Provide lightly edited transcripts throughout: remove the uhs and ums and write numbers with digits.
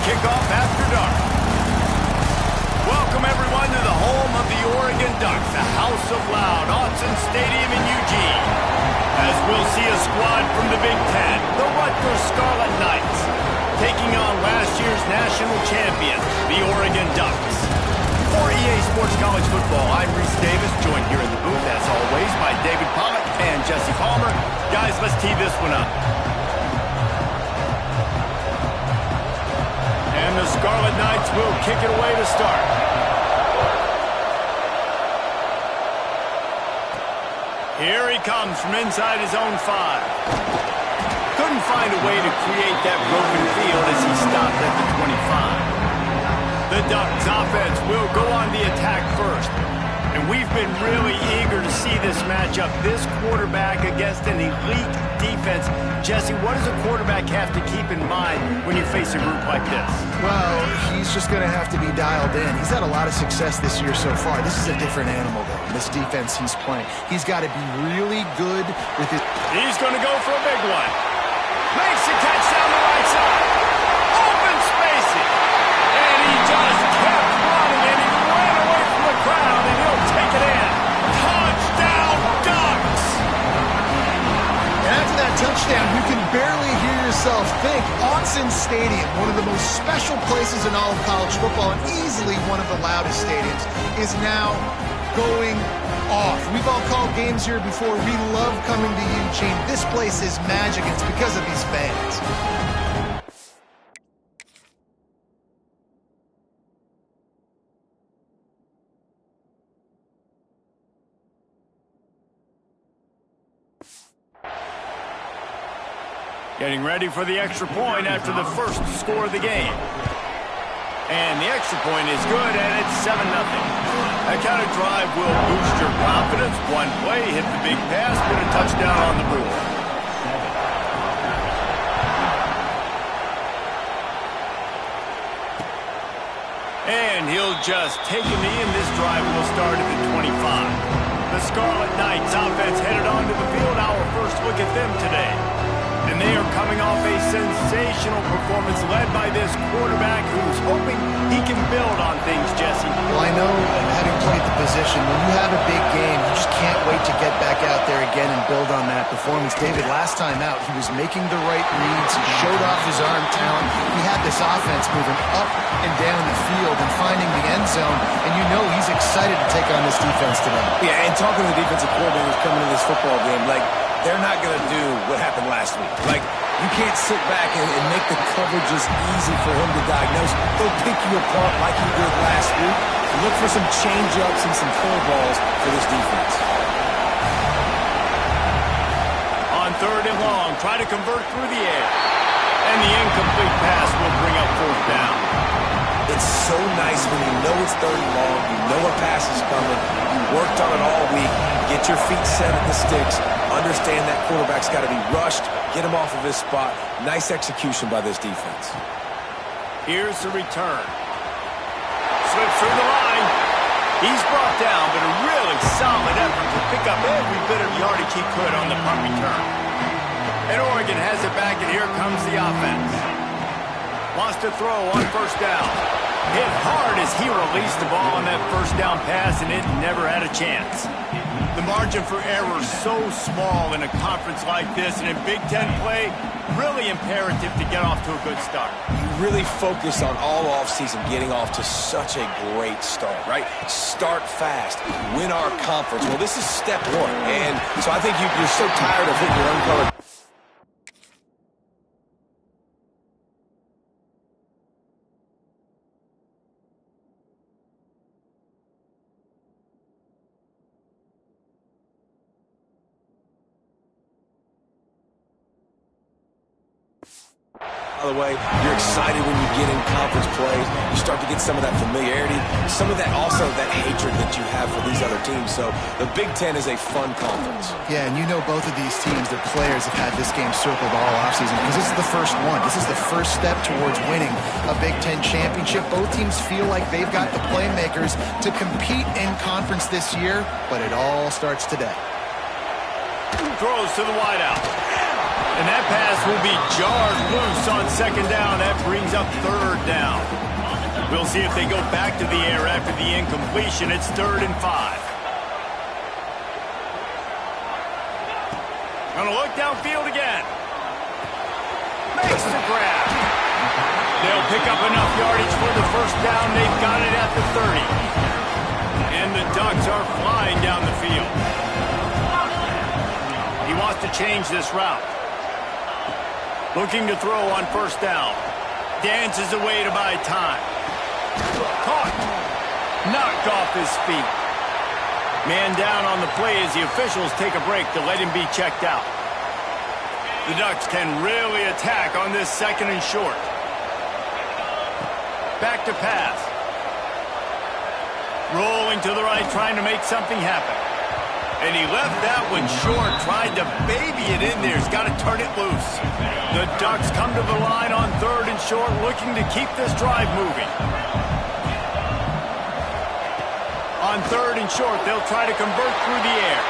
kickoff after dark. Welcome, everyone, to the home of the Oregon Ducks, the House of Loud, Autzen Stadium in Eugene. As we'll see a squad from the Big Ten, the Rutgers Scarlet Knights, taking on last year's national champion, the Oregon Ducks. For EA Sports College Football, I'm Reese Davis, joined here in the booth, as always, by David Pollock and Jesse Palmer. Guys, let's tee this one up. And the Scarlet Knights will kick it away to start. Here he comes from inside his own 5. Couldn't find a way to create that broken field as he stopped at the 25. The Ducks offense will go on the attack first. And we've been really eager to see this matchup, this quarterback against an elite defense. Jesse, what does a quarterback have to keep in mind when you face a group like this? Well, he's just going to have to be dialed in. He's had a lot of success this year so far. This is a different animal, though, this defense he's playing. He's got to be really good with his... He's going to go for a big one. Makes the catch down the right side. Open spacing. And he just kept running, and he ran away from the crowd, and he'll take it in. Touchdown, Ducks! And after that touchdown, you can barely hear yourself think. Autzen Stadium, one of the most special places in all of college football, and easily one of the loudest stadiums, is now going off. We've all called games here before. We love coming to Eugene. This place is magic, and it's because of these fans. Getting ready for the extra point after the first score of the game. And the extra point is good, and it's 7-0. That kind of drive will boost your confidence. One play, hit the big pass, get a touchdown on the board. And he'll just take a knee, and this drive will start at the 25. The Scarlet Knights offense headed onto the field. Our first look at them today. And they are coming off a sensational performance led by this quarterback who's hoping he can build on things, Jesse. Well, I know, having played the position, when you have a big game, you just can't wait to get back out there again and build on that performance. David, last time out, he was making the right reads. He showed off his arm talent. He had this offense moving up and down the field and finding the end zone. And you know he's excited to take on this defense today. Yeah, and talking to the defensive coordinators coming to this football game, they're not going to do what happened last week. You can't sit back and make the coverages easy for him to diagnose. They'll pick you apart like he did last week. Look for some change-ups and some curveballs for this defense. On 3rd and long, try to convert through the air. And the incomplete pass will bring up 4th down. It's so nice when you know it's 3rd and long, you know a pass is coming, you worked on it all week, get your feet set at the sticks, understand that quarterback's got to be rushed, get him off of his spot. Nice execution by this defense. Here's the return. Slips through the line. He's brought down, but a really solid effort to pick up every bit of yardage he could on the punt return. And Oregon has it back, and here comes the offense. Wants to throw on 1st down. Hit hard as he released the ball on that 1st down pass, and it never had a chance. The margin for error so small in a conference like this, and in Big Ten play, really imperative to get off to a good start. You really focus on all offseason getting off to such a great start, right? Start fast, win our conference. Well, this is step 1, and so I think you're so tired of hitting your uncolored. By the way, you're excited when you get in conference play. You start to get some of that familiarity, some of that also that hatred that you have for these other teams. So the Big Ten is a fun conference. Yeah, and you know both of these teams, their players have had this game circled all offseason because this is the first one. This is the first step towards winning a Big Ten championship. Both teams feel like they've got the playmakers to compete in conference this year, but it all starts today. Throws to the wideout. And that pass will be jarred loose on second down. That brings up third down. We'll see if they go back to the air after the incompletion. It's 3rd and 5. Gonna look downfield again. Makes the grab. They'll pick up enough yardage for the first down. They've got it at the 30. And the Ducks are flying down the field. He wants to change this route. Looking to throw on first down. Dances away to buy time. Caught. Knocked off his feet. Man down on the play as the officials take a break to let him be checked out. The Ducks can really attack on this 2nd and short. Back to pass. Rolling to the right, trying to make something happen. And he left that one short, tried to baby it in there. He's got to turn it loose. The Ducks come to the line on 3rd and short, looking to keep this drive moving. On 3rd and short, they'll try to convert through the air.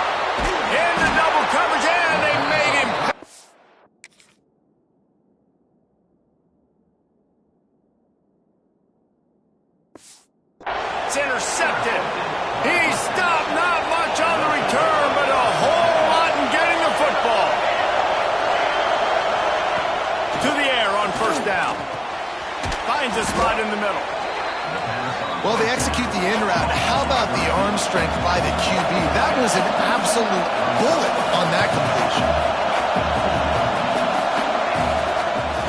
Into double coverage, and they made him. It's intercepted. He stopped, not much on the return, but a whole lot in getting the football. To the air on first down. Finds a spot in the middle. Well, they execute the in route. How about the arm strength by the QB? That was an absolute bullet on that completion.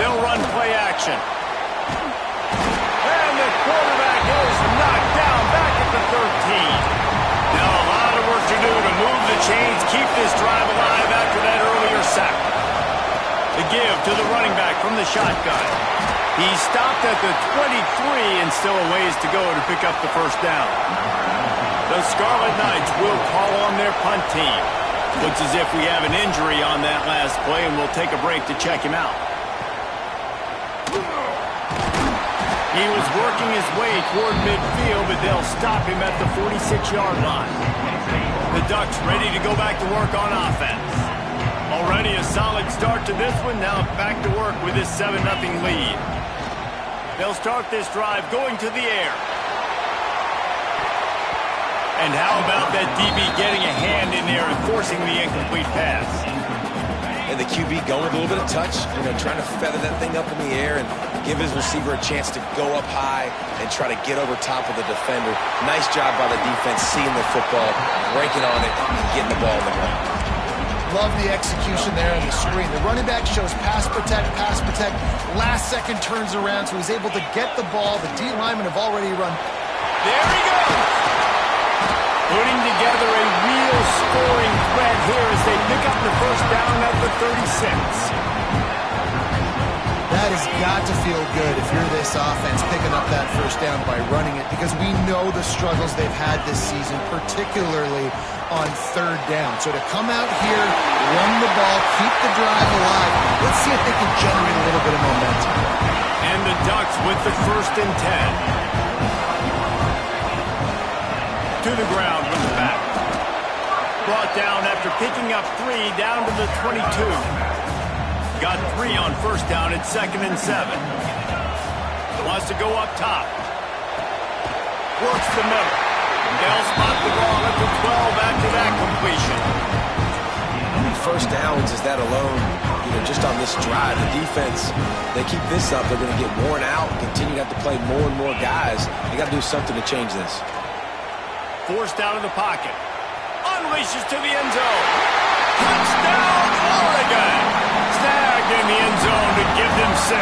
They'll run play action. And the quarterback is knocked down back at the 13. Now a lot of work to do to move the chains, keep this drive alive after that earlier sack. The give to the running back from the shotgun. He stopped at the 23 and still a ways to go to pick up the first down. The Scarlet Knights will call on their punt team. Looks as if we have an injury on that last play, and we'll take a break to check him out. He was working his way toward midfield, but they'll stop him at the 46-yard line. The Ducks ready to go back to work on offense. Already a solid start to this one. Now back to work with this 7-0 lead. They'll start this drive going to the air. And how about that DB getting a hand in there and forcing the incomplete pass? And the QB going with a little bit of touch, trying to feather that thing up in the air and give his receiver a chance to go up high and try to get over top of the defender. Nice job by the defense seeing the football, breaking on it, and getting the ball in the ground. Love the execution there on the screen. The running back shows pass protect, pass protect. Last second turns around, so he's able to get the ball. The D linemen have already run. There he goes! Putting together a real scoring threat here as they pick up the first down at the 36. That has got to feel good if you're this offense picking up that first down by running it, because we know the struggles they've had this season, particularly on 3rd down. So to come out here, run the ball, keep the drive alive, let's see if they can generate a little bit of momentum. And the Ducks with the 1st and 10. To the ground with the back. Brought down after picking up 3 down to the 22. Got 3 on first down at 2nd and 7. Wants to go up top. Works the middle. They'll spot the ball at the 12 after that completion. First downs is that alone, just on this drive. The defense, they keep this up, they're going to get worn out, continue to have to play more and more guys. They got to do something to change this. Forced out of the pocket. Unleashes to the end zone. Touchdown, Oregon! Snagged in the end zone to give them 6.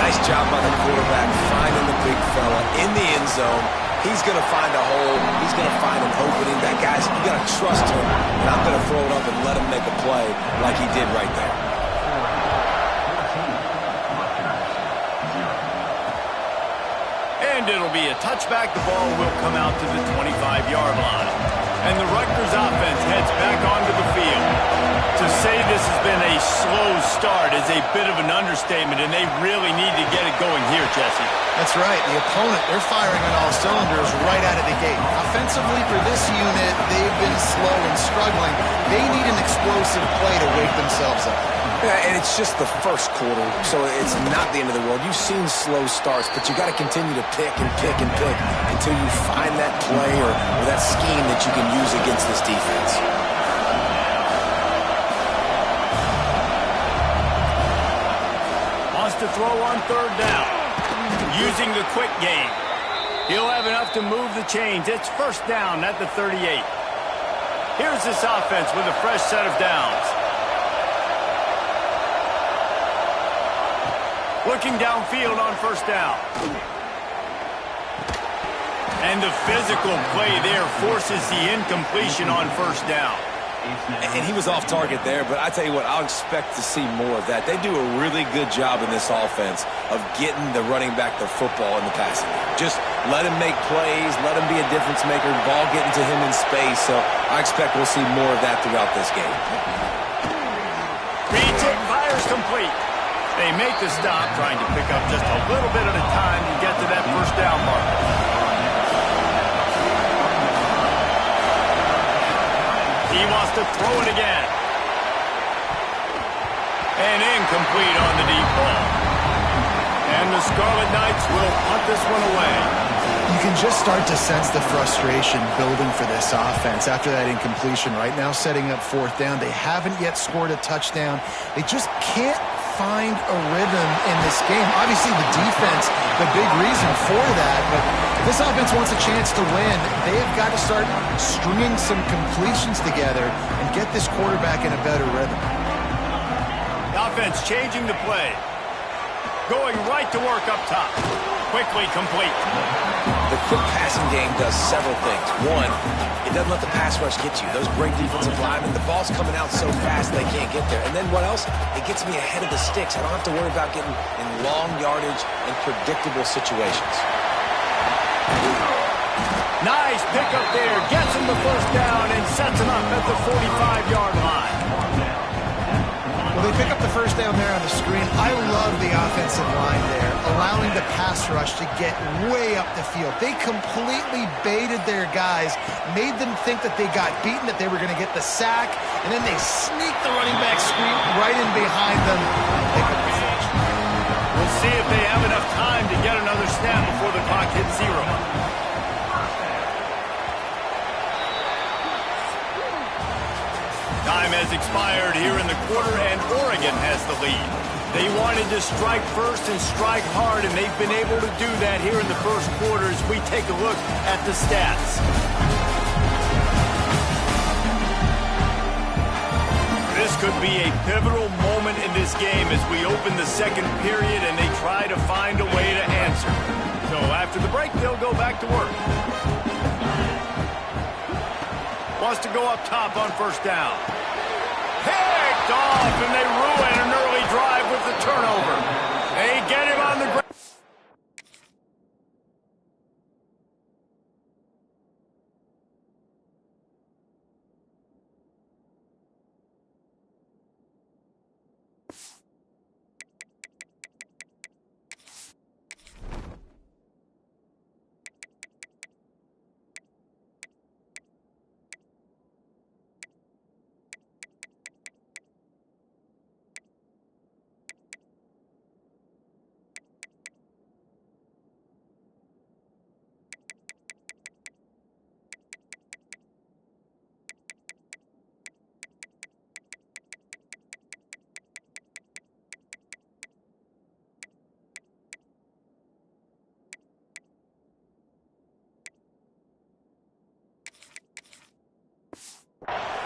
Nice job by the quarterback finding the big fella in the end zone. He's going to find a hole. He's going to find an opening. That guy's, you got to trust him. And I'm going to throw it up and let him make a play like he did right there. And it'll be a touchback. The ball will come out to the 25-yard line. And the Rutgers offense heads back onto the field to say this has been a slow start is a bit of an understatement, and they really need to get it going here, Jesse. That's right. The opponent, they're firing on all cylinders right out of the gate. Offensively for this unit, they've been slow and struggling. They need an explosive play to wake themselves up. Yeah, and it's just the first quarter, so it's not the end of the world. You've seen slow starts, but you got to continue to pick and pick and pick until you find that play or that scheme that you can use against this defense. Wants to throw on third down. Using the quick game. He'll have enough to move the chains. It's first down at the 38. Here's this offense with a fresh set of downs. Looking downfield on first down. And the physical play there forces the incompletion on first down. And he was off target there, but I tell you what, I'll expect to see more of that. They do a really good job in this offense of getting the running back the football in the passing game. Just let him make plays, let him be a difference maker, ball getting to him in space. So I expect we'll see more of that throughout this game. Reads it, fires complete. They make the stop, trying to pick up just a little bit at a time to get to that first down marker. He wants to throw it again. And incomplete on the deep ball. And the Scarlet Knights will punt this one away. You can just start to sense the frustration building for this offense after that incompletion. Right now, setting up fourth down. They haven't yet scored a touchdown. They just can't find a rhythm in this game. Obviously, the defense, the big reason for that, but if this offense wants a chance to win, they have got to start stringing some completions together and get this quarterback in a better rhythm. The offense changing the play. Going right to work up top. Quickly complete. The quick passing game does several things. One, it doesn't let the pass rush get you. Those great defensive linemen, the ball's coming out so fast they can't get there. And then what else? It gets me ahead of the sticks. I don't have to worry about getting in long yardage and predictable situations. Nice pickup there. Gets him the first down and sets him up at the 45-yard line. Well, they pick up the first down there on the screen. I love the offensive line there, allowing the pass rush to get way up the field. They completely baited their guys, made them think that they got beaten, that they were going to get the sack, and then they sneak the running back screen right in behind them. They couldn't finish. We'll see if they have enough time to get another snap before the clock hits zero. Time has expired here in the quarter, and Oregon has the lead. They wanted to strike first and strike hard, and they've been able to do that here in the first quarter as we take a look at the stats. This could be a pivotal moment in this game as we open the second period and they try to find a way to answer. So after the break, they'll go back to work. Wants to go up top on first down. Picked off, and they ruin an early drive with the turnover. They get him on the ground.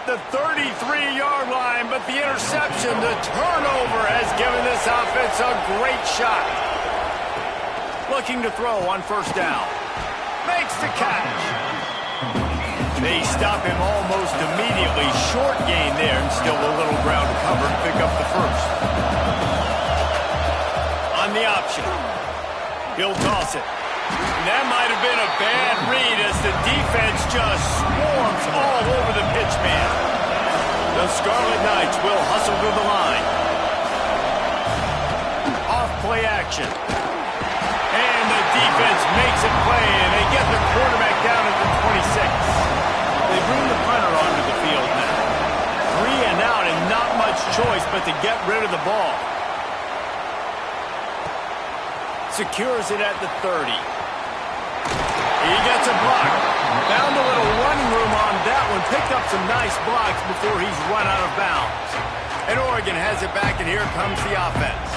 The 33-yard line, but the interception, the turnover has given this offense a great shot. Looking to throw on first down. Makes the catch. They stop him almost immediately. Short gain there, and still a little ground to cover to pick up the first. On the option. He'll toss it. That might have been a bad read as the defense just swarms all over the pitch man. The Scarlet Knights will hustle to the line. Off play action. And the defense makes a play, and they get the quarterback down at the 26. They bring the punter onto the field now. 3 and out, and not much choice but to get rid of the ball. Secures it at the 30. He gets a block. Found a little running room on that one. Picked up some nice blocks before he's run out of bounds. And Oregon has it back, and here comes the offense.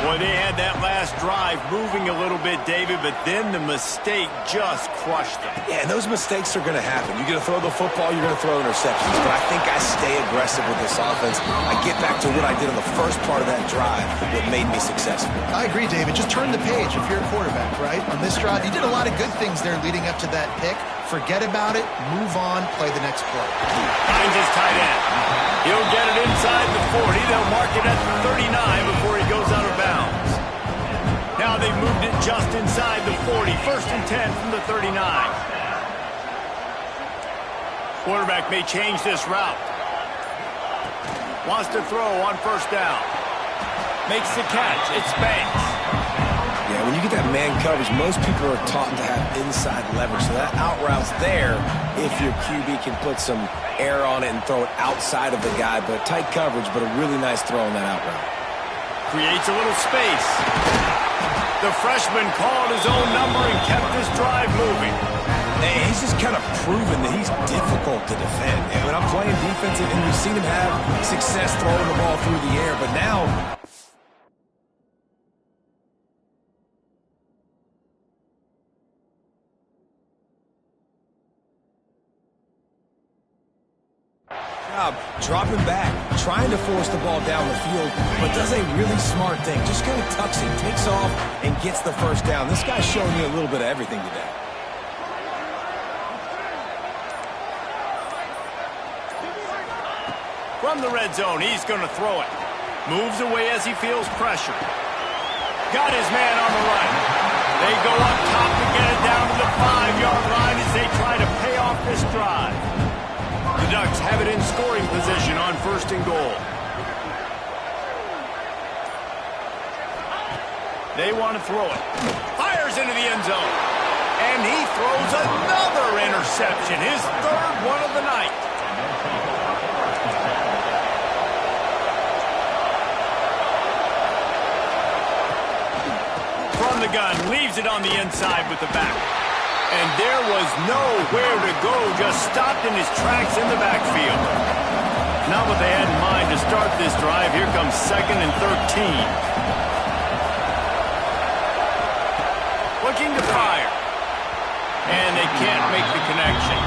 Boy, they had that last drive moving a little bit, David, but then the mistake just crushed them. Yeah, and those mistakes are going to happen. You're going to throw the football, you're going to throw interceptions. But I think I stay aggressive with this offense. I get back to what I did on the first part of that drive that made me successful. I agree, David. Just turn the page if you're a quarterback, right? On this drive, you did a lot of good things there leading up to that pick. Forget about it, move on, play the next play. Finds his tight end. He'll get it inside the 40. They'll mark it at the 39 before he goes out of bounds. Now they've moved it just inside the 40. 1st and 10 from the 39. Quarterback may change this route. Wants to throw on 1st down. Makes the catch. It's Banks. Yeah, when you get that man coverage, most people are taught to have inside leverage. So that out route's there if your QB can put some air on it and throw it outside of the guy. But tight coverage, but a really nice throw on that out route. Creates a little space. The freshman called his own number and kept this drive moving. Hey, he's just kind of proven that he's difficult to defend. And when I'm playing defensive, and we've seen him have success throwing the ball through the air, but now dropping back, trying to force the ball down the field, but does a really smart thing. Just kind of tucks it, takes off, and gets the 1st down. This guy's showing you a little bit of everything today. From the red zone, he's going to throw it. Moves away as he feels pressure. Got his man on the right. They go up top to get it down to the 5-yard line as they try to pay off this drive. The Ducks have it in scoring position on 1st and goal. They want to throw it. Fires into the end zone. And he throws another interception, his 3rd one of the night. From the gun, leaves it on the inside with the back. And there was nowhere to go, just stopped in his tracks in the backfield. Not what they had in mind to start this drive. Here comes 2nd and 13. Looking to fire. And they can't make the connection.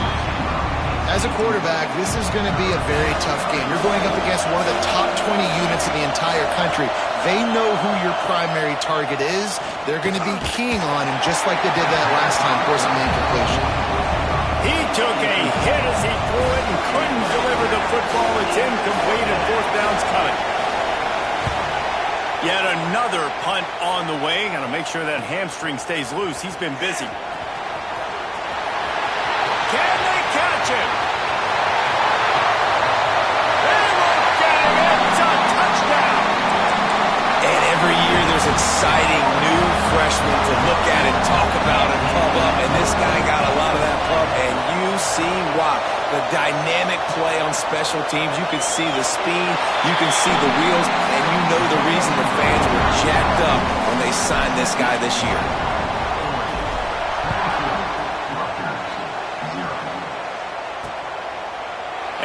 As a quarterback, this is going to be a very tough game. You're going up against one of the top 20 units in the entire country. They know who your primary target is. They're going to be keying on him just like they did that last time, forcing the incompletion. He took a hit as he threw it and couldn't deliver the football. It's incomplete and 4th down's coming. Yet another punt on the way. Got to make sure that hamstring stays loose. He's been busy. Can they catch him? They won't get him. It's a touchdown. And every year there's exciting new freshmen to look at and talk about and pump up. And this guy got a lot of that pump, and you see why. The dynamic play on special teams. You can see the speed, you can see the wheels, and you know the reason the fans were jacked up when they signed this guy this year.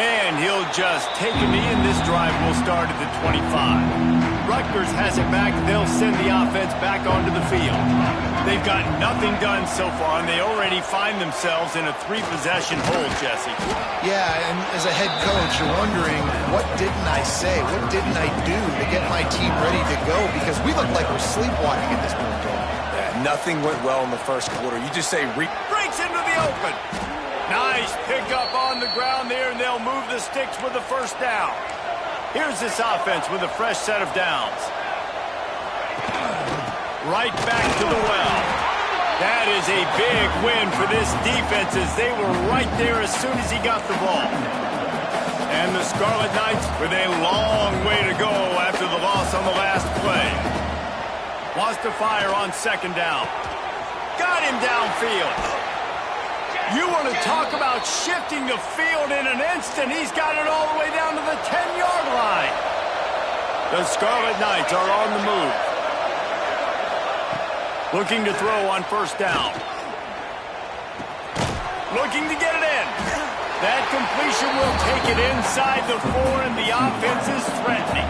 And he'll just take a knee, and this drive will start at the 25. Rutgers has it back. They'll send the offense back onto the field. They've got nothing done so far, and they already find themselves in a 3-possession hole, Jesse. Yeah, and as a head coach, you're wondering, what didn't I say? What didn't I do to get my team ready to go? Because we look like we're sleepwalking at this point. Yeah, nothing went well in the 1st quarter. You just say... Breaks into the open. Nice pickup on the ground there, and they'll move the sticks with the 1st down. Here's this offense with a fresh set of downs. Right back to the well. That is a big win for this defense as they were right there as soon as he got the ball. And the Scarlet Knights with a long way to go after the loss on the last play. Wants to fire on second down. Got him downfield. You want to talk about shifting the field in an instant. He's got it all the way down to the 10-yard line. The Scarlet Knights are on the move. Looking to throw on first down. Looking to get it in. That completion will take it inside the 4, and the offense is threatening.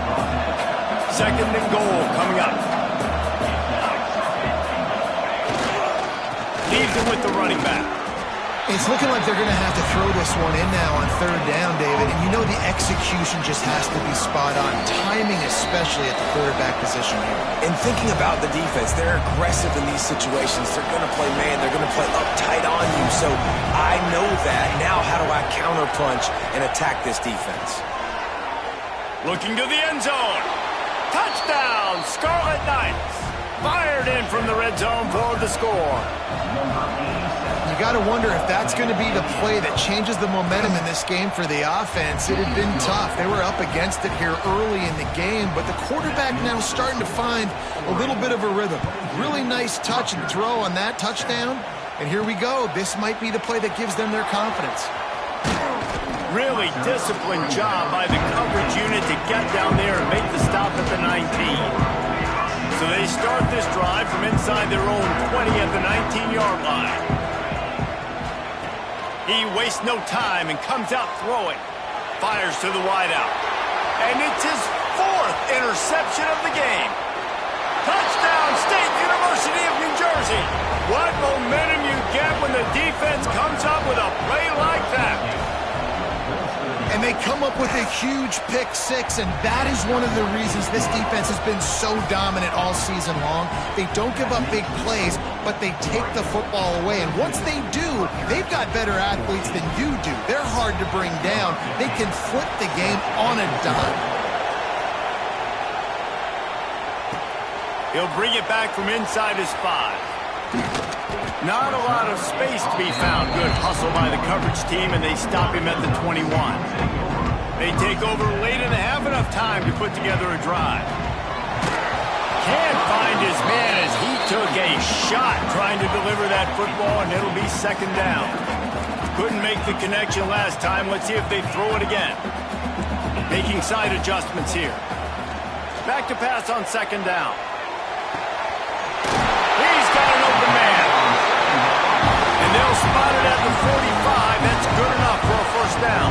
Second and goal coming up. Leaves it with the running back. It's looking like they're going to have to throw this one in now on third down, David. And you know the execution just has to be spot on. Timing especially at the quarterback position here. And thinking about the defense, they're aggressive in these situations. They're going to play man. They're going to play uptight on you. So I know that. Now how do I counterpunch and attack this defense? Looking to the end zone. Touchdown, Scarlet Knights. Fired in from the red zone for the score. You got to wonder if that's going to be the play that changes the momentum in this game for the offense. It had been tough. They were up against it here early in the game, but the quarterback now starting to find a little bit of a rhythm. Really nice touch and throw on that touchdown. And here we go. This might be the play that gives them their confidence. Really disciplined job by the coverage unit to get down there and make the stop at the 19. So they start this drive from inside their own 20 at the 19-yard line. He wastes no time and comes out throwing. Fires to the wideout. And it's his 4th interception of the game. Touchdown, State University of New Jersey. What momentum you get when the defense comes up with a play like that. And they come up with a huge pick six, and that is one of the reasons this defense has been so dominant all season long. They don't give up big plays, but they take the football away. And once they do, they've got better athletes than you do. They're hard to bring down. They can flip the game on a dime. He'll bring it back from inside his 5. Not a lot of space to be found. Good hustle by the coverage team, and they stop him at the 21. They take over late in the half, enough time to put together a drive. Can't find his man as he took a shot trying to deliver that football, and it'll be second down. Couldn't make the connection last time. Let's see if they throw it again. Making side adjustments here. Back to pass on second down. He's got an open man. And they'll spot it at the 45. That's good enough for a first down.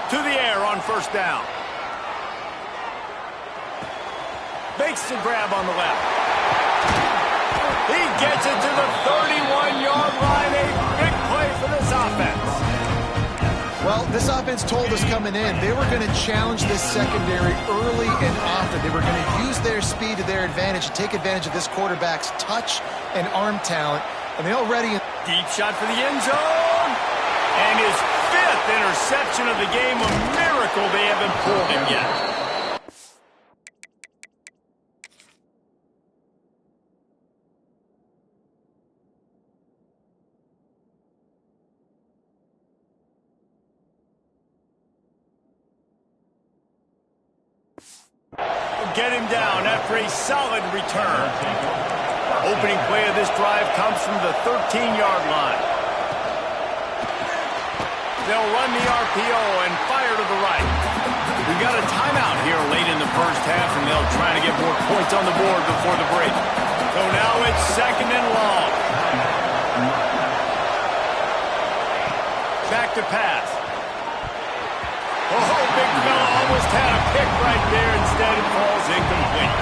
To the air on first down. Makes the grab on the left. He gets it to the 31-yard line. A big play for this offense. Well, this offense told us coming in they were going to challenge this secondary early and often. They were going to use their speed to their advantage and take advantage of this quarterback's touch and arm talent. And they already... Deep shot for the end zone. And his 5th interception of the game. A miracle they haven't pulled him yet. Get him down after a solid return. Opening play of this drive comes from the 13-yard line. They'll run the RPO and fire to the right. We've got a timeout here late in the first half, and they'll try to get more points on the board before the break. So now it's second and long. Back to pass. Oh, big fella almost had a pick right there. Instead, it falls incomplete.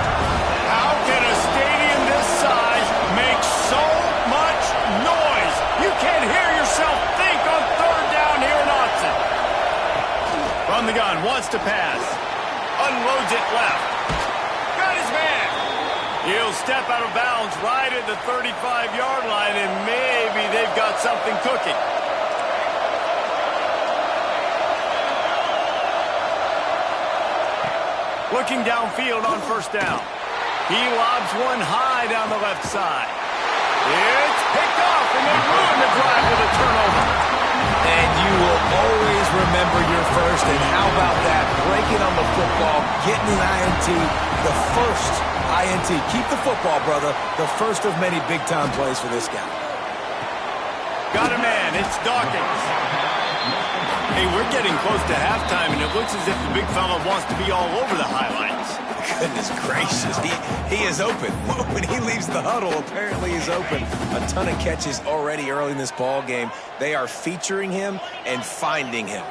How can a stadium this size make so much noise? You can't hear yourself think on third down here in Austin. From the gun, wants to pass. Unloads it left. Got his man. He'll step out of bounds right at the 35-yard line, and maybe they've got something cooking. Looking downfield on first down. He lobs one high down the left side. It's picked off, and they ruin the drive with a turnover. And you will always remember your first, and how about that? Breaking on the football, getting an INT, the first INT. Keep the football, brother. The first of many big-time plays for this guy. Got a man. It's Dawkins. Hey, we're getting close to halftime, and it looks as if the big fella wants to be all over the highlights. Goodness gracious, he is open. When he leaves the huddle, apparently he's open. A ton of catches already early in this ball game. They are featuring him and finding him.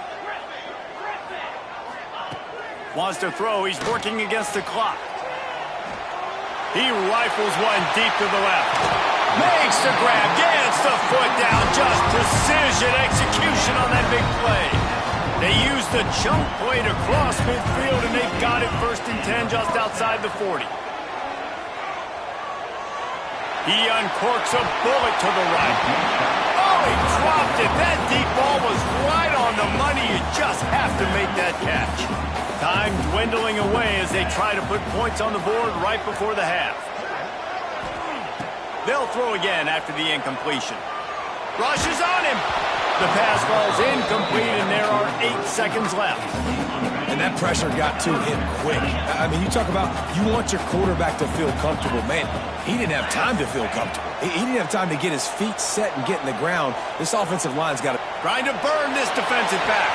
Wants to throw. He's working against the clock. He rifles one deep to the left. Makes the grab. Gets the foot down. Just precision execution on that big play. They use the chunk play to cross midfield, and they've got it 1st and 10 just outside the 40. He uncorks a bullet to the right. Oh, he dropped it. That deep ball was right on the money. You just have to make that catch. Time dwindling away as they try to put points on the board right before the half. They'll throw again after the incompletion. Rushes on him. The pass falls incomplete, and there are 8 seconds left. And that pressure got to him quick. I mean, you talk about you want your quarterback to feel comfortable. Man, he didn't have time to feel comfortable. He didn't have time to get his feet set and get in the ground. This offensive line's got to... Trying to burn this defensive back.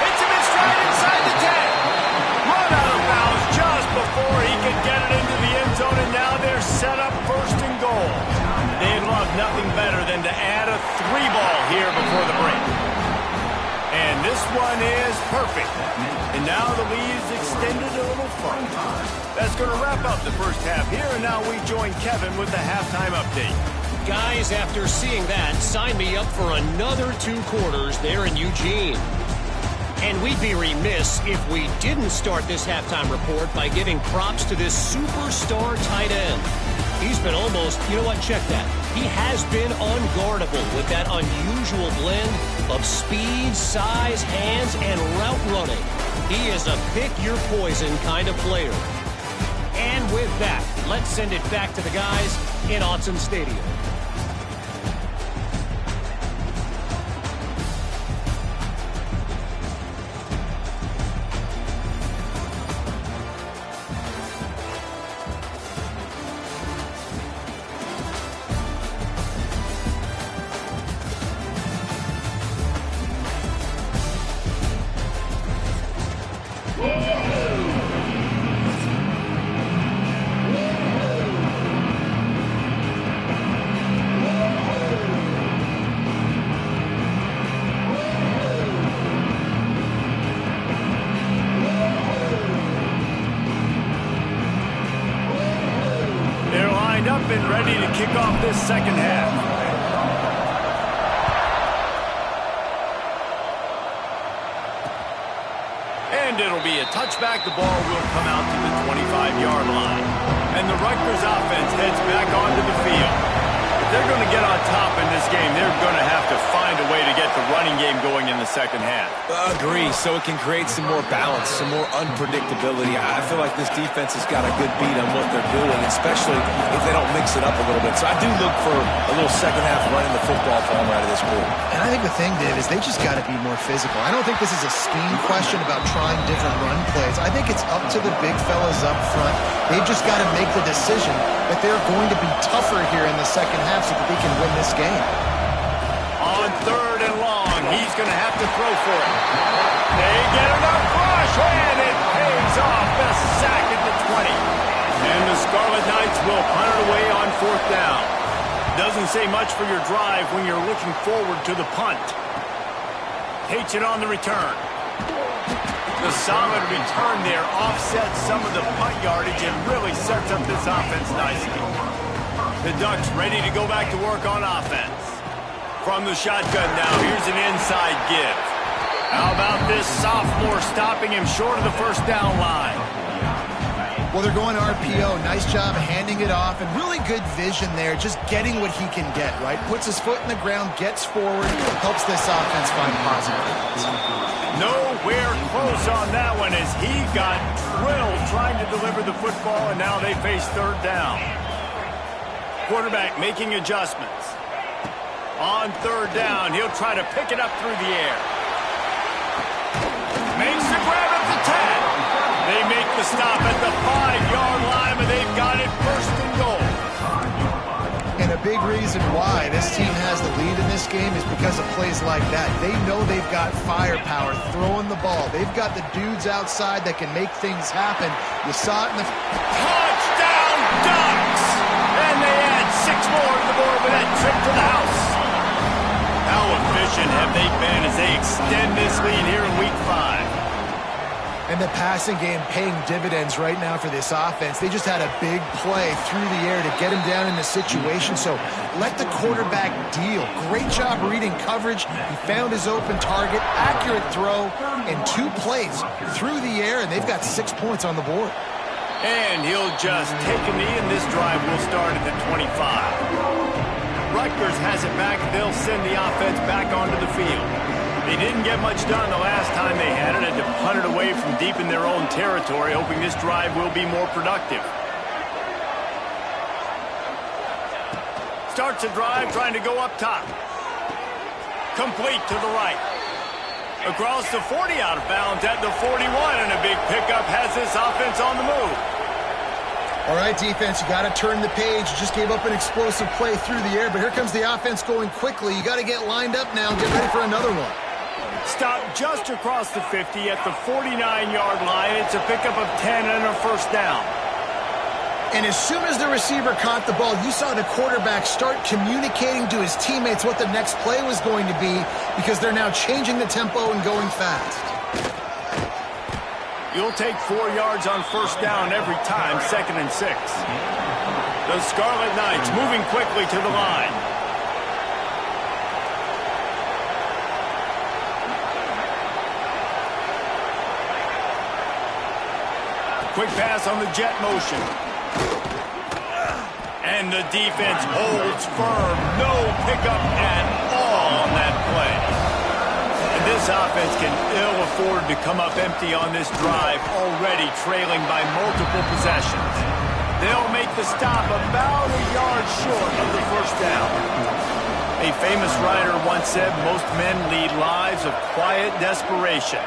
Hits him in stride inside the 10. Run out of bounds just before he could get it into the end zone, and now they're set up 1st and goal. They'd love nothing better than to add a 3-ball here before the break. And this one is perfect. And now the lead is extended a little further. That's going to wrap up the first half here, and now we join Kevin with the halftime update. Guys, after seeing that, sign me up for another 2 quarters there in Eugene. And we'd be remiss if we didn't start this halftime report by giving props to this superstar tight end. He's been almost, you know what, check that. He has been unguardable with that unusual blend of speed, size, hands, and route running. He is a pick-your-poison kind of player. And with that, let's send it back to the guys in Autzen Stadium. Up and ready to kick off this second half. And it'll be a touchback. The ball will come out to the 25-yard line. And the Rutgers offense heads back onto the field. If they're going to get on top in this game, they're going to have to find a way to get the running game going in the second half. Agree, so it can create some more balance, some more unpredictability. I feel like this defense has got a good beat on what they're doing, especially if they don't mix it up a little bit. So I do look for a little second half running the football from out of this group. And I think the thing, Dave, is they just got to be more physical. I don't think this is a scheme question about trying different run plays. I think it's up to the big fellas up front. They've just got to make the decision that they're going to be tougher here in the second half so that they can win this game. On 3rd and long, he's going to have to throw for it. They get enough rush, and it pays off. The sack at the 20. And the Scarlet Knights will punt it away on 4th down. Doesn't say much for your drive when you're looking forward to the punt. Takes it on the return. The solid return there offsets some of the punt yardage and really sets up this offense nicely. The Ducks ready to go back to work on offense. From the shotgun now, here's an inside give. How about this sophomore stopping him short of the 1st down line? Well, they're going RPO. Nice job handing it off, and really good vision there, just getting what he can get, right? Puts his foot in the ground, gets forward, helps this offense find positive things. Nowhere close on that one as he got drilled trying to deliver the football, and now they face 3rd down. Quarterback making adjustments. On third down, he'll try to pick it up through the air. Makes the grab at the 10. They make the stop at the 5-yard line, but they've got it first and goal. And a big reason why this team has the lead in this game is because of plays like that. They know they've got firepower throwing the ball. They've got the dudes outside that can make things happen. You saw it in the... Touchdown, Ducks! And they add 6 more to the board with that trip to the house. How efficient have they been as they extend this lead here in Week 5? And the passing game paying dividends right now for this offense. They just had a big play through the air to get him down in the situation. So let the quarterback deal. Great job reading coverage. He found his open target, accurate throw, and 2 plays through the air, and they've got 6 points on the board. And he'll just take a knee, and this drive will start at the 25. Rutgers has it back. They'll send the offense back onto the field. They didn't get much done the last time they had it. Had to punt it away from deep in their own territory, hoping this drive will be more productive. Starts a drive trying to go up top. Complete to the right. Across the 40, out of bounds at the 41, and a big pickup has this offense on the move. All right, defense, you got to turn the page. You just gave up an explosive play through the air, but here comes the offense going quickly. You got to get lined up now and get ready for another one. Stop just across the 50 at the 49-yard line. It's a pickup of 10 and a first down. And as soon as the receiver caught the ball, you saw the quarterback start communicating to his teammates what the next play was going to be because they're now changing the tempo and going fast. You'll take 4 yards on first down every time, 2nd and 6. The Scarlet Knights moving quickly to the line. Quick pass on the jet motion. And the defense holds firm. No pickup at all on that play. And this offense can ill afford to come up empty on this drive, already trailing by multiple possessions. They'll make the stop about a yard short of the first down. A famous writer once said, most men lead lives of quiet desperation.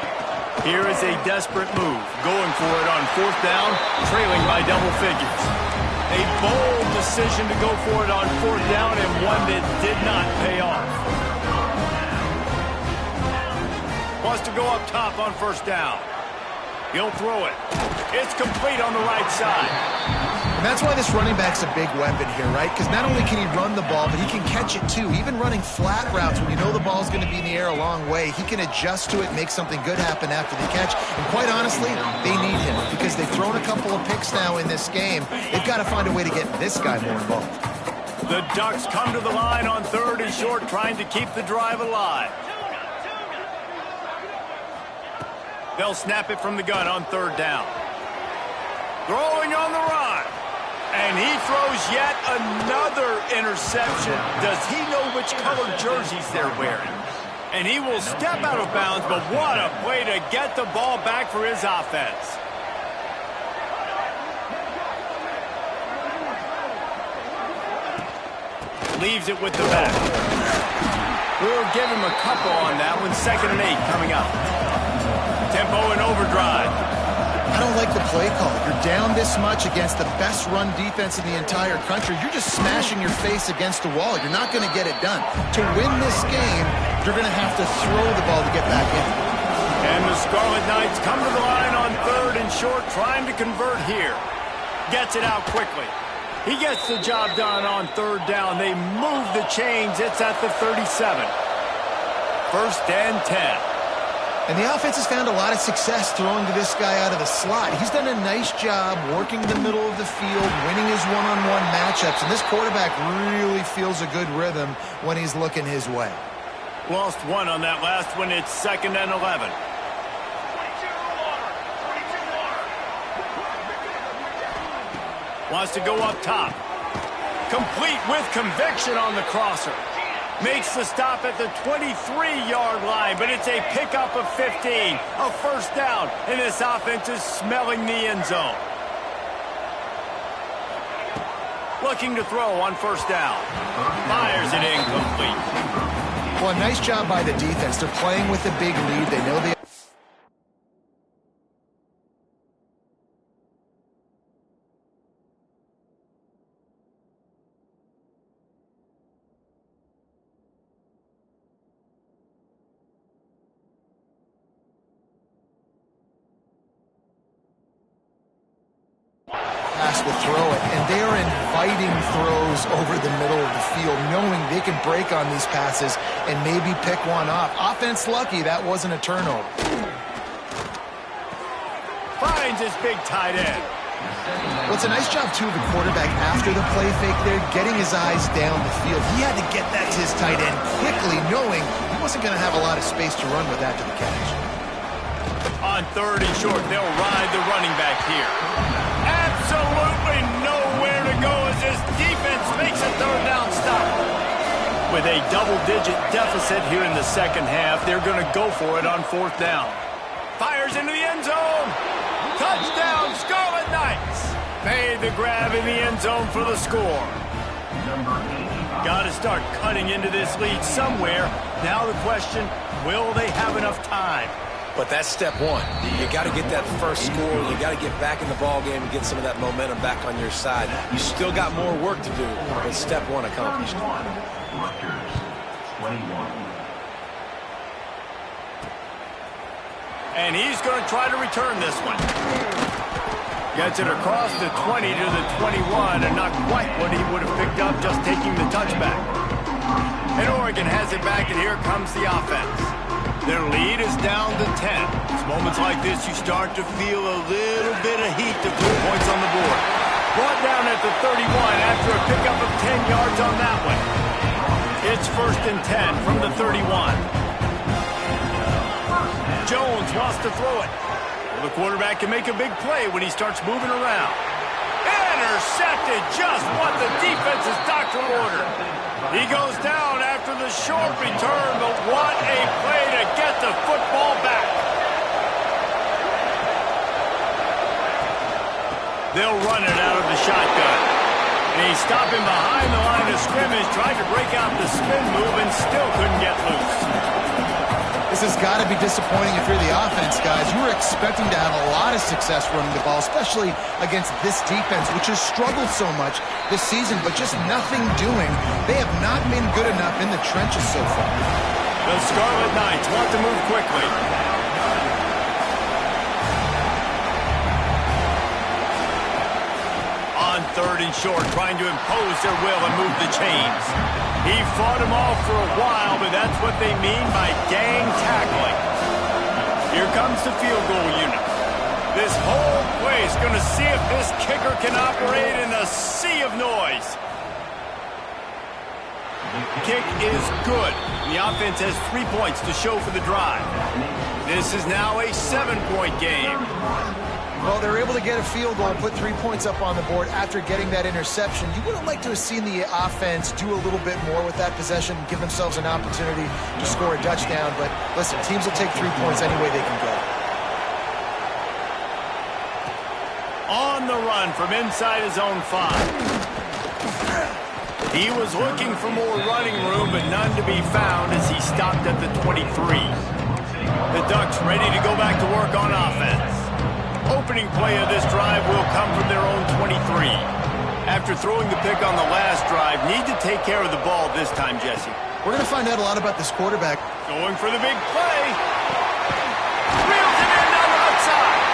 Here is a desperate move, going for it on 4th down, trailing by double figures. A bold decision to go for it on 4th down, and one that did not pay off. Wants to go up top on first down. He'll throw it. It's complete on the right side. And that's why this running back's a big weapon here, right? Because not only can he run the ball, but he can catch it too. Even running flat routes when you know the ball's going to be in the air a long way, he can adjust to it, make something good happen after the catch. And quite honestly, they need him because they've thrown a couple of picks now in this game. They've got to find a way to get this guy more involved. The Ducks come to the line on 3rd and short, trying to keep the drive alive. They'll snap it from the gun on 3rd down. Throwing on the run. And he throws yet another interception. Does he know which color jerseys they're wearing? And he will step out of bounds, but what a play to get the ball back for his offense. Leaves it with the back. We'll give him a couple on that one. 2nd and 8 coming up. Tempo and overdrive. I don't like the play call. You're down this much against the best run defense in the entire country. You're just smashing your face against the wall. You're not going to get it done. To win this game, you're going to have to throw the ball to get back in. And the Scarlet Knights come to the line on 3rd and short, trying to convert here. Gets it out quickly. He gets the job done on 3rd down. They move the chains. It's at the 37. 1st and 10. And the offense has found a lot of success throwing to this guy out of the slot. He's done a nice job working the middle of the field, winning his one-on-one matchups, and this quarterback really feels a good rhythm when he's looking his way. Lost one on that last one. It's 2nd and 11. Wants to go up top. Complete with conviction on the crosser. Makes the stop at the 23-yard line, but it's a pickup of 15. A first down, and this offense is smelling the end zone. Looking to throw on first down. Fires fires it incomplete. Well, a nice job by the defense. They're playing with a big lead. They know they pass will throw it, and they are inviting throws over the middle of the field, knowing they can break on these passes and maybe pick one off. Offense lucky that wasn't a turnover. Finds his big tight end. Well, it's a nice job, too, of the quarterback after the play fake there, getting his eyes down the field. He had to get that to his tight end quickly, knowing he wasn't going to have a lot of space to run with after the catch. On 3rd and short, they'll ride the running back here. Absolutely nowhere to go as this defense makes a 3rd down stop. With a double-digit deficit here in the second half, they're going to go for it on 4th down. Fires into the end zone. Touchdown, Scarlet Knights. Made the grab in the end zone for the score. Got to start cutting into this lead somewhere. Now the question, will they have enough time? But that's step one. You got to get that first score. You got to get back in the ball game and get some of that momentum back on your side. You still got more work to do, but step one accomplished. Rutgers, 21. And he's going to try to return this one. Gets it across the 20 to the 21, and not quite what he would have picked up just taking the touchback. And Oregon has it back, and here comes the offense. Their lead is down to 10. It's moments like this you start to feel a little bit of heat to put points on the board. Brought down at the 31 after a pickup of 10 yards on that one. It's 1st and 10 from the 31. Jones wants to throw it. Well, the quarterback can make a big play when he starts moving around. Intercepted, just what the defense's doctor ordered. He goes down after the short return, but what a play to get the football back. They'll run it out of the shotgun. And he's stopping behind the line of scrimmage, tried to break out the spin move and still couldn't get loose. This has got to be disappointing if you're the offense, guys. You were expecting to have a lot of success running the ball, especially against this defense, which has struggled so much this season, but just nothing doing. They have not been good enough in the trenches so far. The Scarlet Knights want to move quickly. On 3rd and short, trying to impose their will and move the chains. He fought them off for a while, but that's what they mean by gang tackling. Here comes the field goal unit. This whole place going to see if this kicker can operate in a sea of noise. Kick is good. The offense has 3 points to show for the drive. This is now a 7-point game. Well, they're able to get a field goal, put 3 points up on the board after getting that interception. You would have liked to have seen the offense do a little bit more with that possession, give themselves an opportunity to score a touchdown. But listen, teams will take 3 points any way they can go. On the run from inside his own 5. He was looking for more running room, but none to be found as he stopped at the 23. The Ducks ready to go back to work on offense. Opening play of this drive will come from their own 23. After throwing the pick on the last drive, need to take care of the ball this time, Jesse. We're going to find out a lot about this quarterback. Going for the big play. Reels it in on the outside.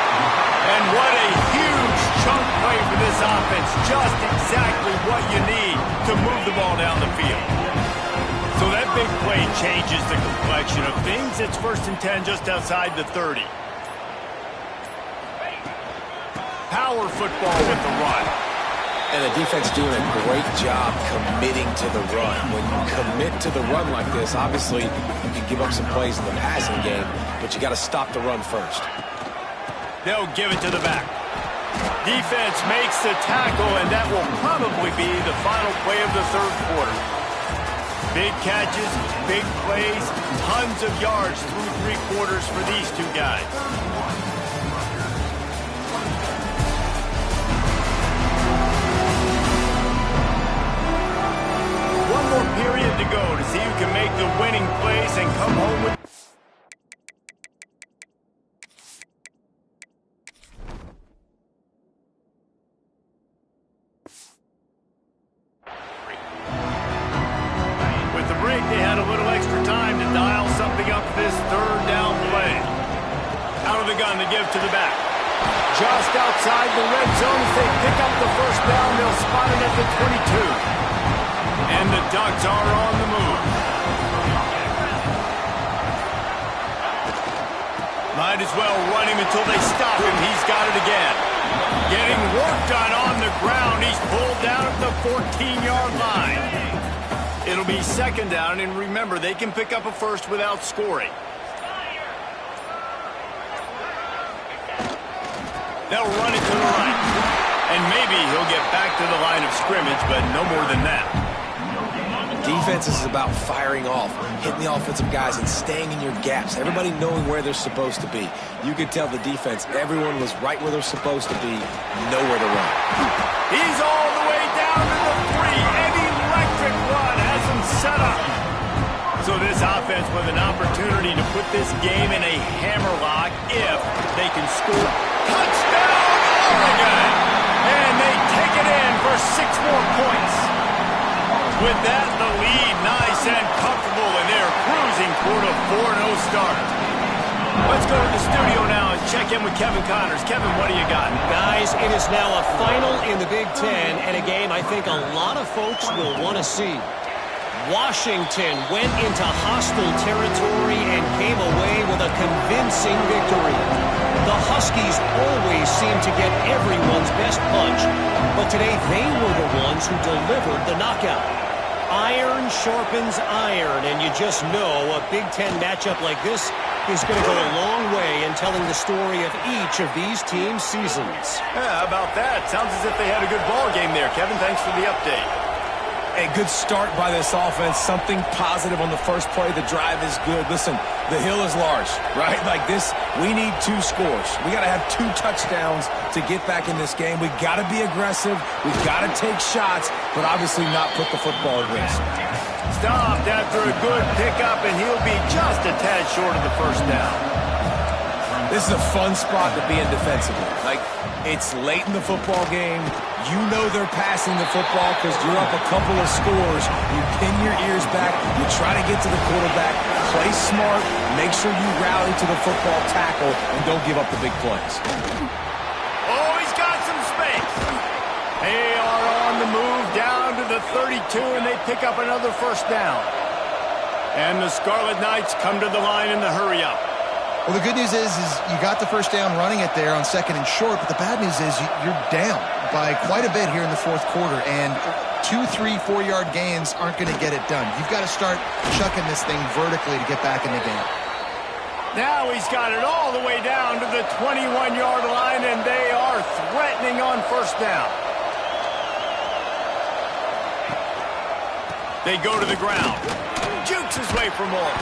And what a huge chunk play for this offense. Just exactly what you need to move the ball down the field. So that big play changes the complexion of things. It's 1st and 10 just outside the 30. Power football with the run. And the defense doing a great job committing to the run. When you commit to the run like this, obviously you can give up some plays in the passing game, but you got to stop the run first. They'll give it to the back. Defense makes the tackle, and that will probably be the final play of the 3rd quarter. Big catches, big plays, tons of yards through 3 quarters for these two guys. One more period run to give to the back. Just outside the red zone as they pick up the first down. They'll spot it at the 22. And the Ducks are on the move. Might as well run him until they stop him. He's got it again. Getting work done on the ground. He's pulled down at the 14-yard line. It'll be second down, and remember, they can pick up a first without scoring. They'll run it to the right. And maybe he'll get back to the line of scrimmage, but no more than that. Defense is about firing off, hitting the offensive guys, and staying in your gaps. Everybody knowing where they're supposed to be. You could tell the defense, everyone was right where they're supposed to be, nowhere to run. He's all the way down to the 3. An electric run has him set up. So this offense with an opportunity to put this game in a hammerlock if they can score. Touchdown, Oregon! And they take it in for 6 more points. With that, the lead nice and comfortable, and they're cruising toward a 4-0 start. Let's go to the studio now and check in with Kevin Connors. Kevin, what do you got? Guys, it is now a final in the Big Ten, and a game I think a lot of folks will want to see. Washington went into hostile territory and came away with a convincing victory. The Huskies always seem to get everyone's best punch, but today they were the ones who delivered the knockout. Iron sharpens iron, and you just know a Big Ten matchup like this is going to go a long way in telling the story of each of these teams' seasons. Yeah, how about that? Sounds as if they had a good ball game there. Kevin, thanks for the update. A good start by this offense. Something positive on the first play. The drive is good. Listen, the hill is large, right? Like this, we need 2 scores. We got to have 2 touchdowns to get back in this game. We got to be aggressive. We got to take shots, but obviously not put the football at risk. Stopped after a good pickup, and he'll be just a tad short of the first down. This is a fun spot to be in defensively. Like, it's late in the football game. You know they're passing the football because you're up a couple of scores. You pin your ears back. You try to get to the quarterback. Play smart. Make sure you rally to the football tackle and don't give up the big plays. Oh, he's got some space. They are on the move down to the 32, and they pick up another first down. And the Scarlet Knights come to the line in the hurry-up. Well, the good news is you got the first down running it there on 2nd and short, but the bad news is you're down by quite a bit here in the 4th quarter, and 2, 3, 4-yard gains aren't going to get it done. You've got to start chucking this thing vertically to get back in the game. Now he's got it all the way down to the 21-yard line, and they are threatening on first down. They go to the ground. Jukes his way for more.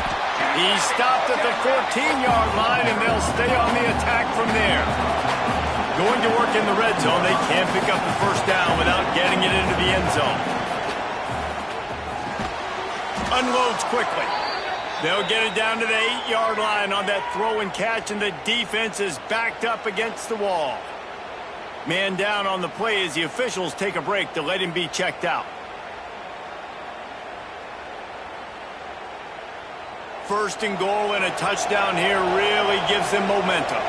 He's stopped at the 14-yard line, and they'll stay on the attack from there. Going to work in the red zone, they can't pick up the first down without getting it into the end zone. Unloads quickly. They'll get it down to the 8-yard line on that throw and catch, and the defense is backed up against the wall. Man down on the play as the officials take a break to let him be checked out. First and goal, and a touchdown here really gives them momentum.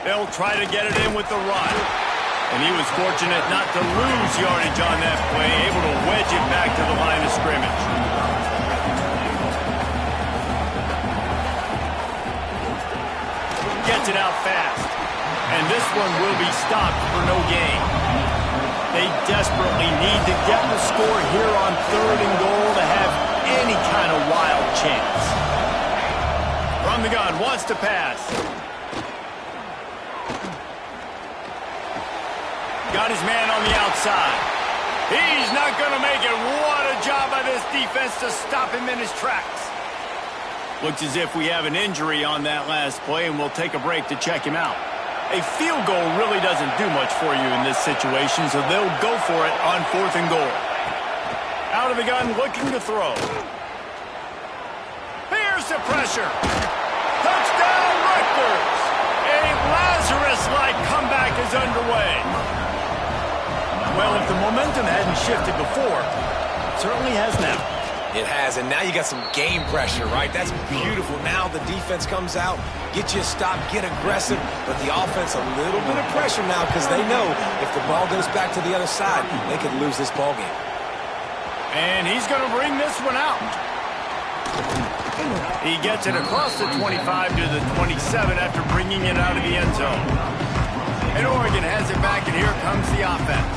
They'll try to get it in with the run. And he was fortunate not to lose yardage on that play, able to wedge it back to the line of scrimmage. Gets it out fast. And this one will be stopped for no gain. They desperately need to get the score here on 3rd and goal to have any kind of wild chance. From the gun, wants to pass. Got his man on the outside. He's not going to make it. What a job by this defense to stop him in his tracks. Looks as if we have an injury on that last play, and we'll take a break to check him out. A field goal really doesn't do much for you in this situation, so they'll go for it on 4th and goal. Out of the gun, looking to throw. Here's the pressure. Touchdown, Rutgers! A Lazarus-like comeback is underway. Well, if the momentum hadn't shifted before, it certainly has now. It has, and now you got some game pressure, right? That's beautiful. Now the defense comes out, get you a stop, get aggressive, but the offense a little bit of pressure now because they know if the ball goes back to the other side, they could lose this ball game. And he's going to bring this one out. He gets it across the 25 to the 27 after bringing it out of the end zone. And Oregon has it back, and here comes the offense.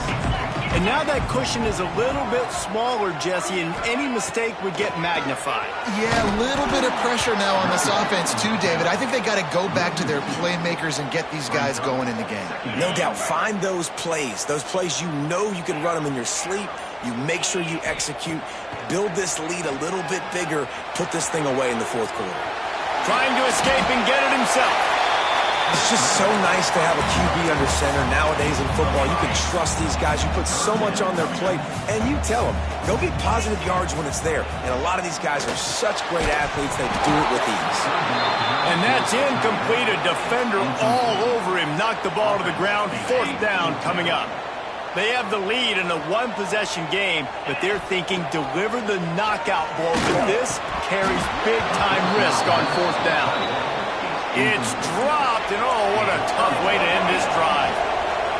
And now that cushion is a little bit smaller, Jesse, and any mistake would get magnified. Yeah, a little bit of pressure now on this offense too, David. I think they got to go back to their playmakers and get these guys going in the game. No doubt. Find those plays you know you can run them in your sleep. You make sure you execute. Build this lead a little bit bigger. Put this thing away in the fourth quarter. Trying to escape and get it himself. It's just so nice to have a QB under center nowadays in football. You can trust these guys. You put so much on their plate, and you tell them, go get positive yards when it's there. And a lot of these guys are such great athletes, they do it with ease. And that's incomplete. A defender all over him. Knocked the ball to the ground. Fourth down coming up. They have the lead in a one-possession game, but they're thinking deliver the knockout ball. But this carries big-time risk on fourth down. It's dropped, and oh, what a tough way to end this drive.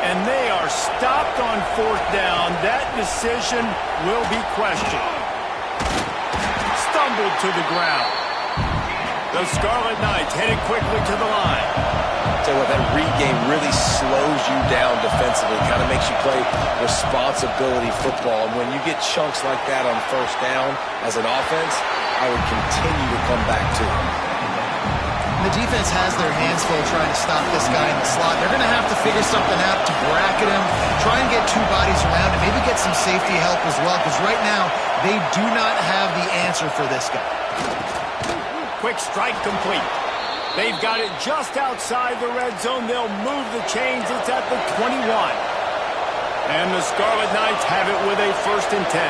And they are stopped on fourth down. That decision will be questioned. Stumbled to the ground. The Scarlet Knights headed quickly to the line. Tell you what, that read game really slows you down defensively, kind of makes you play responsibility football. And when you get chunks like that on first down as an offense, I would continue to come back to it. The defense has their hands full trying to stop this guy in the slot. They're going to have to figure something out to bracket him, try and get two bodies around him, maybe get some safety help as well, because right now they do not have the answer for this guy. Quick strike complete. They've got it just outside the red zone. They'll move the chains. It's at the 21. And the Scarlet Knights have it with a 1st and 10.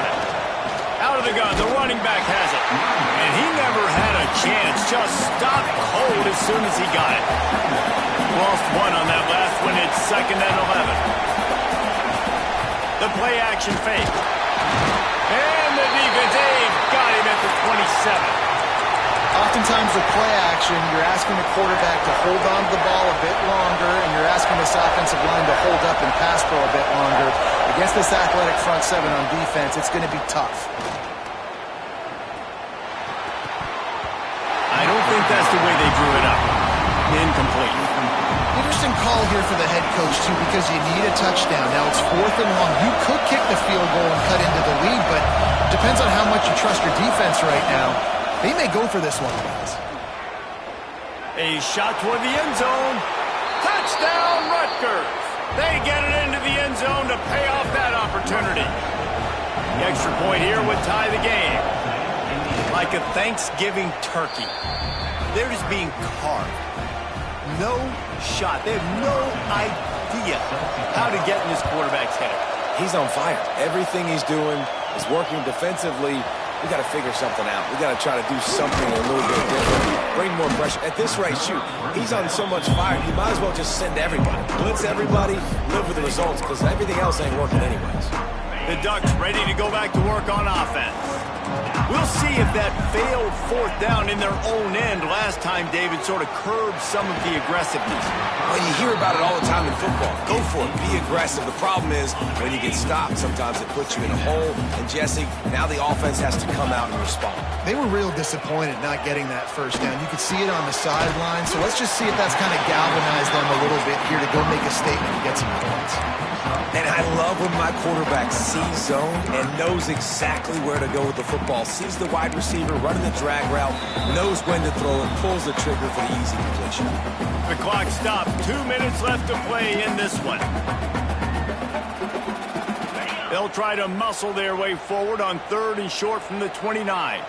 Out of the gun, the running back has it. And he never had a chance. Just stopped cold as soon as he got it. Lost one on that last one. It's 2nd and 11. The play action fake. And the defense, they've got him at the 27. Oftentimes with play action, you're asking the quarterback to hold on to the ball a bit longer, and you're asking this offensive line to hold up and pass pro a bit longer. Against this athletic front seven on defense, it's going to be tough. I don't think that's the way they drew it up. Incomplete. Interesting call here for the head coach, too, because you need a touchdown. Now it's 4th and long. You could kick the field goal and cut into the lead, but it depends on how much you trust your defense right now. They may go for this one, guys. A shot toward the end zone. Touchdown, Rutgers. They get it into the end zone to pay off that opportunity. The extra point here would tie the game. Like a Thanksgiving turkey. They're just being carved. No shot. They have no idea how to get in this quarterback's head. He's on fire. Everything he's doing is working defensively. We got to figure something out. We got to try to do something a little bit different. Bring more pressure. At this rate, shoot, he's on so much fire, you might as well just send everybody. Blitz everybody, live with the results, because everything else ain't working anyways. The Ducks ready to go back to work on offense. We'll see if that failed 4th down in their own end last time, David, sort of curbed some of the aggressiveness. Well, you hear about it all the time in football. Go for it. Be aggressive. The problem is when you get stopped, sometimes it puts you in a hole. And, Jesse, now the offense has to come out and respond. They were real disappointed not getting that 1st down. You could see it on the sideline. So let's just see if that's kind of galvanized them a little bit here to go make a statement and get some points. And I love when my quarterback sees zone and knows exactly where to go with the football. Sees the wide receiver running the drag route, knows when to throw it, pulls the trigger for the easy completion. The clock stopped. 2 minutes left to play in this one. They'll try to muscle their way forward on 3rd and short from the 29.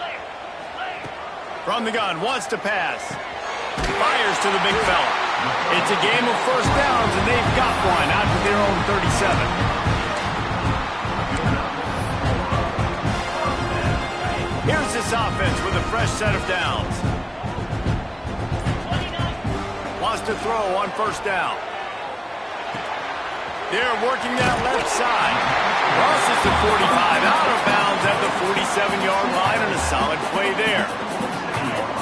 From the gun, wants to pass. Fires to the big fella. It's a game of 1st downs, and they've got one out to their own 37. Here's this offense with a fresh set of downs. Wants to throw on 1st down. They're working that left side. Crosses the 45, out of bounds inside the 47-yard line and a solid play there.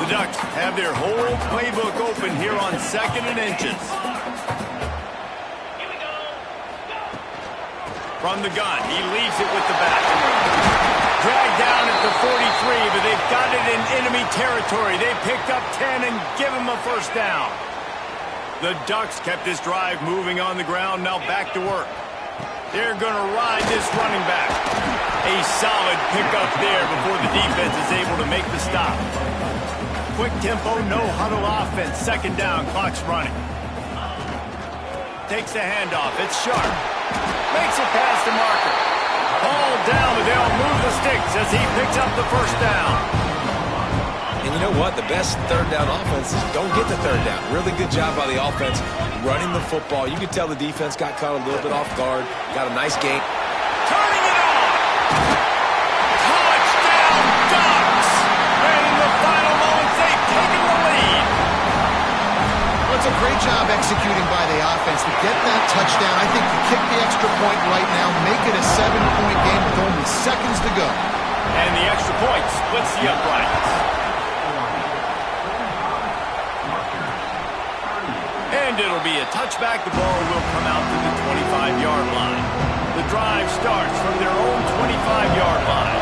The Ducks have their whole playbook open here on 2nd and inches. From the gun, he leaves it with the back. Dragged down at the 43, but they've got it in enemy territory. They picked up 10 and give him a first down. The Ducks kept this drive moving on the ground, now back to work. They're going to ride this running back. A solid pickup there before the defense is able to make the stop. Quick tempo, no huddle offense. 2nd down, clock's running. Takes the handoff, it's Sharp. Makes it past the marker. Ball down, but they'll move the sticks as he picks up the first down. And you know what? The best 3rd down offenses don't get the 3rd down. Really good job by the offense running the football. You could tell the defense got caught a little bit off guard. Got a nice gain. Turning it on! Touchdown, Ducks! And in the final moments, they've taken the lead. Well, it's a great job executing by the offense to get that touchdown. I think you kick the extra point right now, make it a 7-point game with only seconds to go. And the extra point splits the uprights. And it'll be a touchback. The ball will come out to the 25-yard line. The drive starts from their own 25-yard line.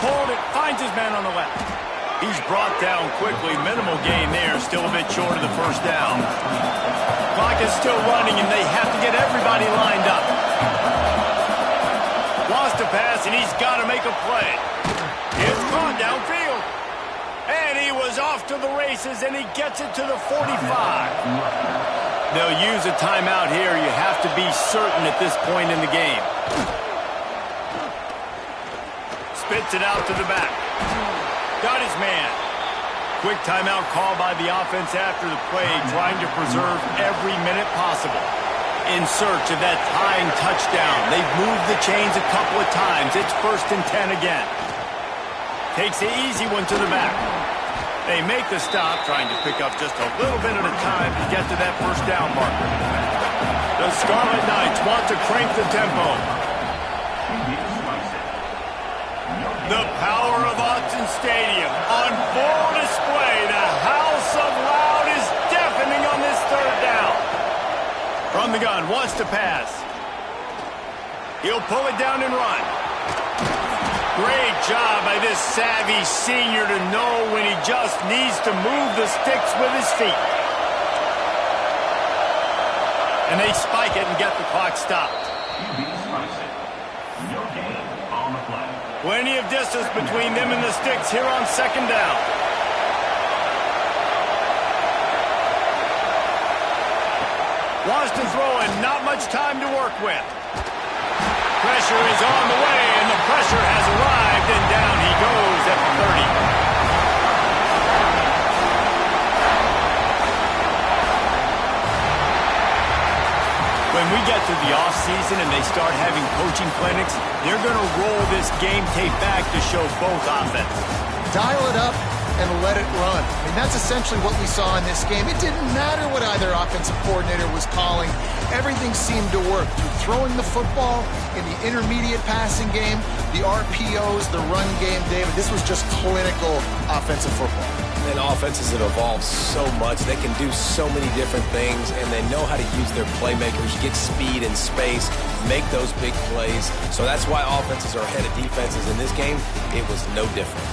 Hold it, finds his man on the left. He's brought down quickly. Minimal gain there, still a bit short of the first down. Clock is still running, and they have to get everybody lined up. Lost a pass, and he's got to make a play. It's caught downfield. And he was off to the races, and he gets it to the 45. They'll use a timeout here. You have to be certain at this point in the game. Spits it out to the back. Got his man. Quick timeout call by the offense after the play, trying to preserve every minute possible. In search of that tying touchdown. They've moved the chains a couple of times. It's 1st and 10 again. Takes the easy one to the back. They make the stop, trying to pick up just a little bit at a time to get to that first down marker. The Scarlet Knights want to crank the tempo. The power of Autzen Stadium on full display. The house of loud is deafening on this 3rd down. From the gun, wants to pass. He'll pull it down and run. Great job by this savvy senior to know when he just needs to move the sticks with his feet. And they spike it and get the clock stopped. No gain on the play. Plenty of distance between them and the sticks here on 2nd down. Wants to throw and not much time to work with. Pressure is on the way, and the pressure has arrived, and down he goes at the 30. When we get to the offseason and they start having coaching clinics, they're going to roll this game tape back to show both offenses. Dial it up and let it run. I mean, that's essentially what we saw in this game. It didn't matter what either offensive coordinator was calling. Everything seemed to work. Through throwing the football, in the intermediate passing game, the RPOs, the run game, David, this was just clinical offensive football. And offenses have evolved so much. They can do so many different things, and they know how to use their playmakers, get speed and space, make those big plays. So that's why offenses are ahead of defenses. In this game, it was no different.